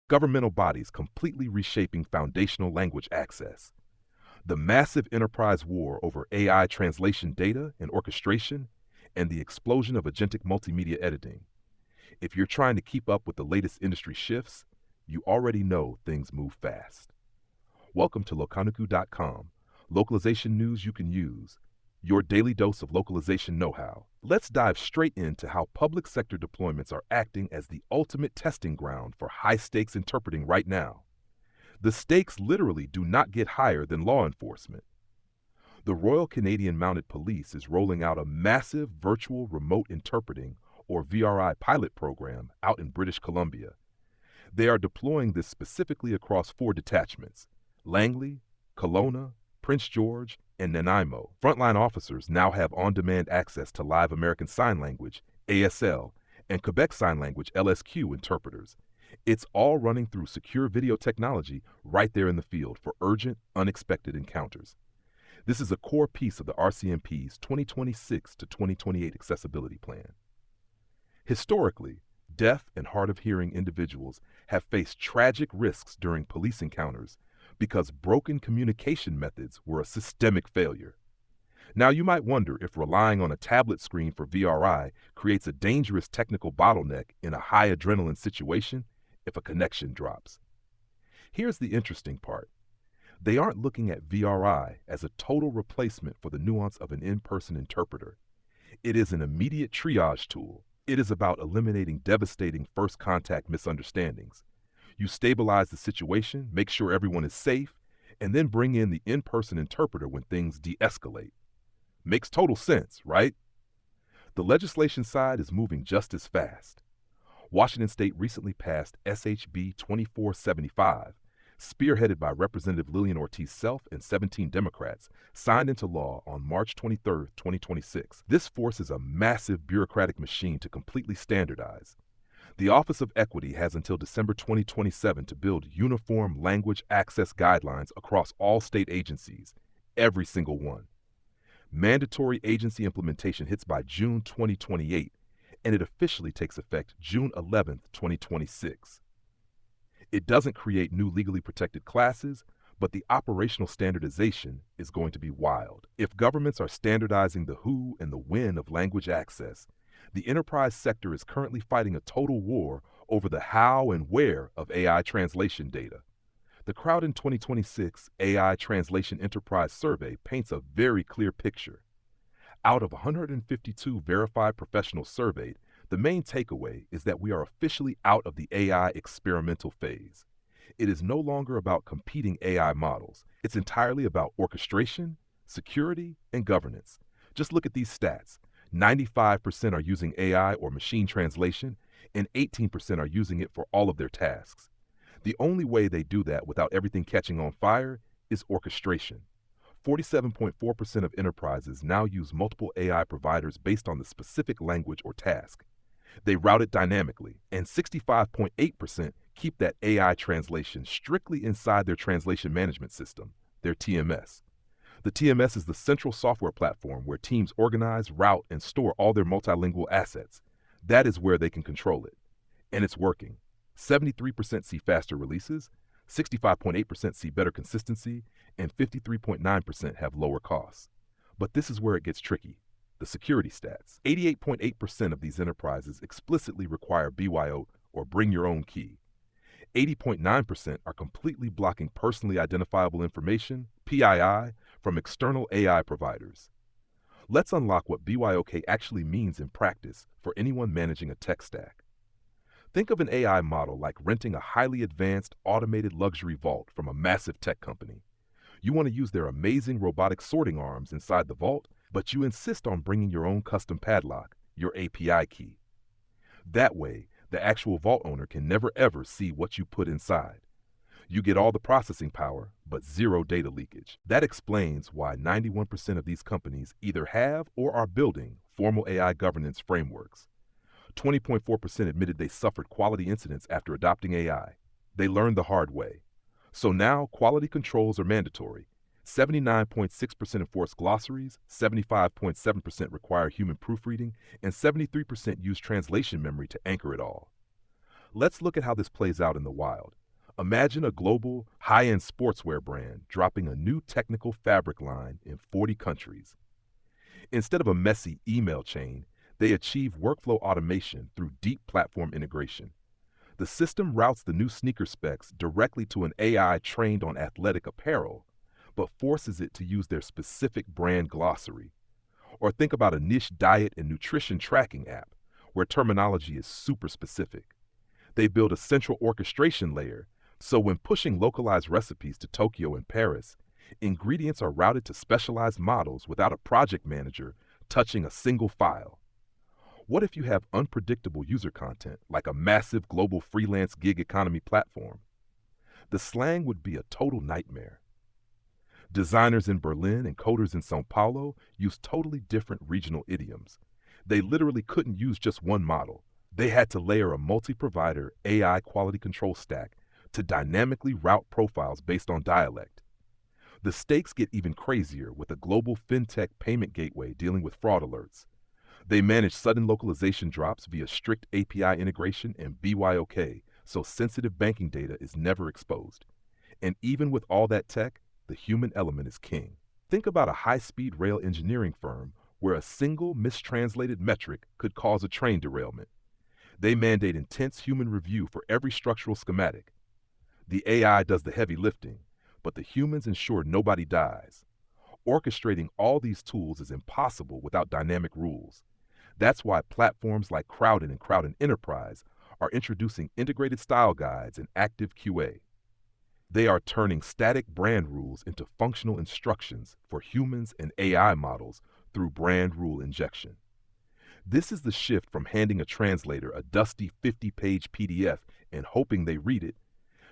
Governmental bodies completely reshaping foundational language access. The massive enterprise war over AI translation data and orchestration, and the explosion of agentic multimedia editing. If you're trying to keep up with the latest industry shifts, you already know things move fast. Welcome to Localication.com, localization news you can use, your daily dose of localization know-how. Let's dive straight into how public sector deployments are acting as the ultimate testing ground for high-stakes interpreting right now. The stakes literally do not get higher than law enforcement. The Royal Canadian Mounted Police is rolling out a massive virtual remote interpreting, or VRI, pilot program out in British Columbia. They are deploying this specifically across 4 detachments: Langley, Kelowna, Prince George, and Nanaimo. Frontline officers now have on-demand access to live American Sign Language, ASL, and Quebec Sign Language, LSQ, interpreters. It's all running through secure video technology right there in the field for urgent, unexpected encounters. This is a core piece of the RCMP's 2026 to 2028 accessibility plan. Historically, deaf and hard of hearing individuals have faced tragic risks during police encounters because broken communication methods were a systemic failure. Now you might wonder if relying on a tablet screen for VRI creates a dangerous technical bottleneck in a high adrenaline situation if a connection drops. Here's the interesting part. They aren't looking at VRI as a total replacement for the nuance of an in-person interpreter. It is an immediate triage tool. It is about eliminating devastating first contact misunderstandings. You stabilize the situation, make sure everyone is safe, and then bring in the in-person interpreter when things de-escalate. Makes total sense, right? The legislation side is moving just as fast. Washington State recently passed SHB 2475, spearheaded by Representative Lillian Ortiz-Self and 17 Democrats, signed into law on March 23, 2026. This forces a massive bureaucratic machine to completely standardize. The Office of Equity has until December 2027 to build uniform language access guidelines across all state agencies, every single one. Mandatory agency implementation hits by June 2028, and it officially takes effect June 11, 2026. It doesn't create new legally protected classes, but the operational standardization is going to be wild. If governments are standardizing the who and the when of language access, the enterprise sector is currently fighting a total war over the how and where of AI translation data. The Crowd 2026 AI Translation Enterprise Survey paints a very clear picture. Out of 152 verified professionals surveyed, the main takeaway is that we are officially out of the AI experimental phase. It is no longer about competing AI models. It's entirely about orchestration, security, and governance. Just look at these stats. 95% are using AI or machine translation, and 18% are using it for all of their tasks. The only way they do that without everything catching on fire is orchestration. 47.4% of enterprises now use multiple AI providers based on the specific language or task. They route it dynamically, and 65.8% keep that AI translation strictly inside their translation management system, their TMS. The TMS is the central software platform where teams organize, route, and store all their multilingual assets. That is where they can control it. And it's working. 73% see faster releases, 65.8% see better consistency, and 53.9% have lower costs. But this is where it gets tricky. The security stats. 88.8% of these enterprises explicitly require BYOK, or bring your own key. 80.9% are completely blocking personally identifiable information, PII, from external AI providers. Let's unlock what BYOK actually means in practice for anyone managing a tech stack. Think of an AI model like renting a highly advanced automated luxury vault from a massive tech company. You want to use their amazing robotic sorting arms inside the vault, but you insist on bringing your own custom padlock, your API key. That way, the actual vault owner can never ever see what you put inside. You get all the processing power, but zero data leakage. That explains why 91% of these companies either have or are building formal AI governance frameworks. 20.4% admitted they suffered quality incidents after adopting AI. They learned the hard way. So now quality controls are mandatory. 79.6% enforce glossaries, 75.7% require human proofreading, and 73% use translation memory to anchor it all. Let's look at how this plays out in the wild. Imagine a global, high-end sportswear brand dropping a new technical fabric line in 40 countries. Instead of a messy email chain, they achieve workflow automation through deep platform integration. The system routes the new sneaker specs directly to an AI trained on athletic apparel, but forces it to use their specific brand glossary. Or think about a niche diet and nutrition tracking app, where terminology is super specific. They build a central orchestration layer, so when pushing localized recipes to Tokyo and Paris, ingredients are routed to specialized models without a project manager touching a single file. What if you have unpredictable user content, like a massive global freelance gig economy platform? The slang would be a total nightmare. Designers in Berlin and coders in Sao Paulo use totally different regional idioms. They literally couldn't use just one model. They had to layer a multi-provider AI quality control stack to dynamically route profiles based on dialect. The stakes get even crazier with a global fintech payment gateway dealing with fraud alerts. They manage sudden localization drops via strict API integration and BYOK, so sensitive banking data is never exposed. And even with all that tech, the human element is king. Think about a high-speed rail engineering firm where a single mistranslated metric could cause a train derailment. They mandate intense human review for every structural schematic. The AI does the heavy lifting, but the humans ensure nobody dies. Orchestrating all these tools is impossible without dynamic rules. That's why platforms like Crowdin and Crowdin Enterprise are introducing integrated style guides and active QA. They are turning static brand rules into functional instructions for humans and AI models through brand rule injection. This is the shift from handing a translator a dusty 50-page PDF and hoping they read it,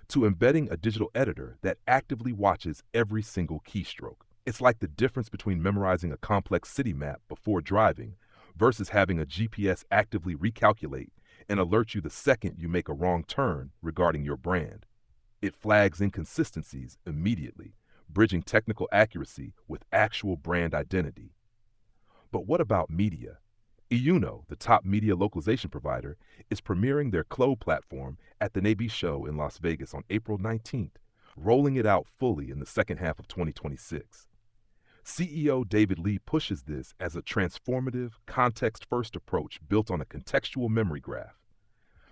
to embedding a digital editor that actively watches every single keystroke. It's like the difference between memorizing a complex city map before driving versus having a GPS actively recalculate and alert you the second you make a wrong turn regarding your brand. It flags inconsistencies immediately, bridging technical accuracy with actual brand identity. But what about media? AEO, the top media localization provider, is premiering their CLO platform at the NAB show in Las Vegas on April 19th, rolling it out fully in the second half of 2026. CEO David Lee pushes this as a transformative, context-first approach built on a contextual memory graph.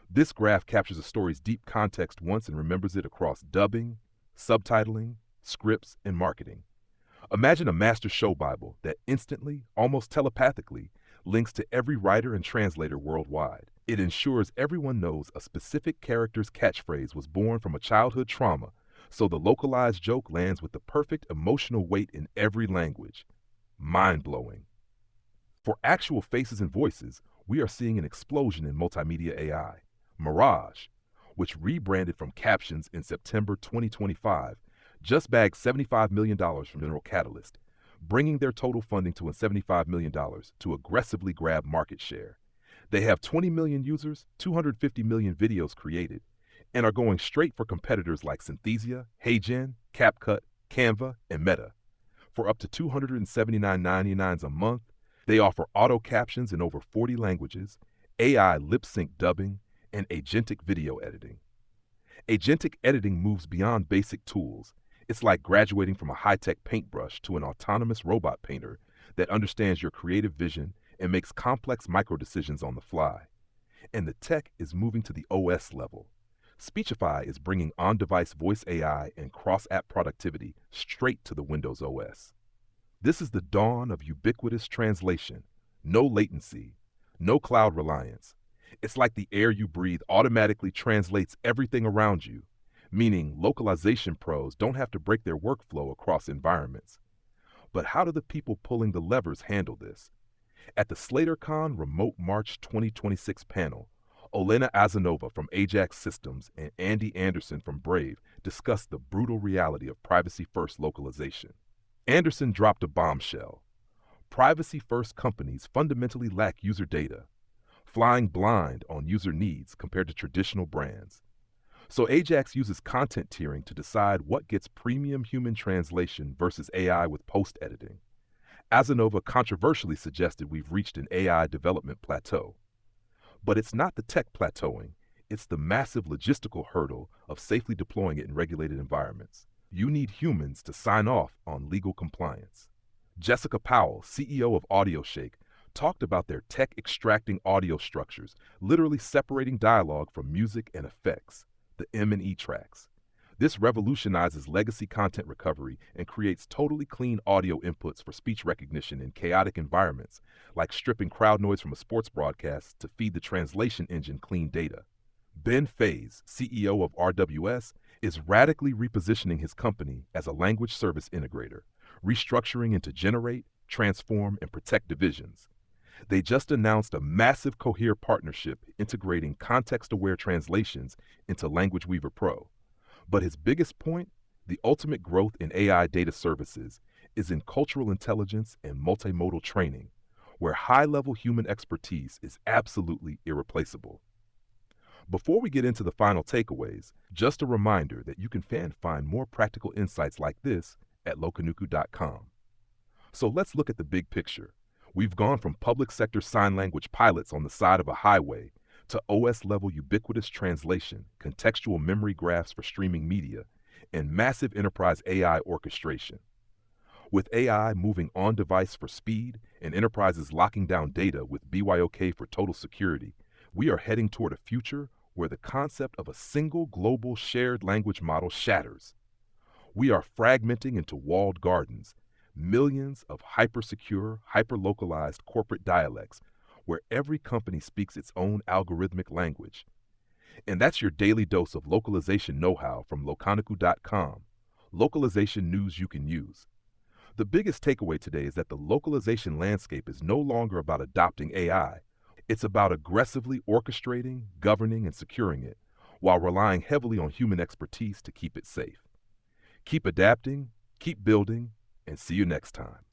This graph captures a story's deep context once and remembers it across dubbing, subtitling, scripts, and marketing. Imagine a master show Bible that instantly, almost telepathically, links to every writer and translator worldwide. It ensures everyone knows a specific character's catchphrase was born from a childhood trauma, so the localized joke lands with the perfect emotional weight in every language. Mind-blowing. For actual faces and voices, we are seeing an explosion in multimedia AI. Mirage, which rebranded from Captions in September 2025, just bagged $75 million from General Catalyst, bringing their total funding to $75 million to aggressively grab market share. They have 20 million users, 250 million videos created, and are going straight for competitors like Synthesia, HeyGen, CapCut, Canva, and Meta. For up to $279.99 a month, they offer auto captions in over 40 languages, AI lip-sync dubbing, and agentic video editing. Agentic editing moves beyond basic tools. It's like graduating from a high-tech paintbrush to an autonomous robot painter that understands your creative vision and makes complex micro-decisions on the fly. And the tech is moving to the OS level. Speechify is bringing on-device voice AI and cross-app productivity straight to the Windows OS. This is the dawn of ubiquitous translation. No latency, no cloud reliance. It's like the air you breathe automatically translates everything around you, meaning localization pros don't have to break their workflow across environments. But how do the people pulling the levers handle this? At the SlaterCon Remote March 2026 panel, Olena Azanova from Ajax Systems and Andy Anderson from Brave discussed the brutal reality of privacy-first localization. Anderson dropped a bombshell. Privacy-first companies fundamentally lack user data, flying blind on user needs compared to traditional brands. So Ajax uses content tiering to decide what gets premium human translation versus AI with post-editing. Azanova controversially suggested we've reached an AI development plateau. But it's not the tech plateauing, It's the massive logistical hurdle of safely deploying it in regulated environments. You need humans to sign off on legal compliance. Jessica Powell, CEO of AudioShake, talked about their tech extracting audio structures, literally separating dialogue from music and effects, the M&E tracks. This revolutionizes legacy content recovery and creates totally clean audio inputs for speech recognition in chaotic environments, like stripping crowd noise from a sports broadcast to feed the translation engine clean data. Ben Faze, CEO of RWS, is radically repositioning his company as a language service integrator, restructuring into generate, transform, and protect divisions. They just announced a massive Cohere partnership integrating context-aware translations into Language Weaver Pro. But his biggest point, the ultimate growth in AI data services, is in cultural intelligence and multimodal training, where high-level human expertise is absolutely irreplaceable. Before we get into the final takeaways, just a reminder that you can find more practical insights like this at locanuku.com. So let's look at the big picture. We've gone from public sector sign language pilots on the side of a highway to OS-level ubiquitous translation, contextual memory graphs for streaming media, and massive enterprise AI orchestration. With AI moving on-device for speed and enterprises locking down data with BYOK for total security, we are heading toward a future where the concept of a single global shared language model shatters. We are fragmenting into walled gardens, millions of hyper-secure, hyper-localized corporate dialects, where every company speaks its own algorithmic language. And that's your daily dose of localization know-how from localication.com, localization news you can use. The biggest takeaway today is that the localization landscape is no longer about adopting AI. It's about aggressively orchestrating, governing, and securing it, while relying heavily on human expertise to keep it safe. Keep adapting, keep building, and see you next time.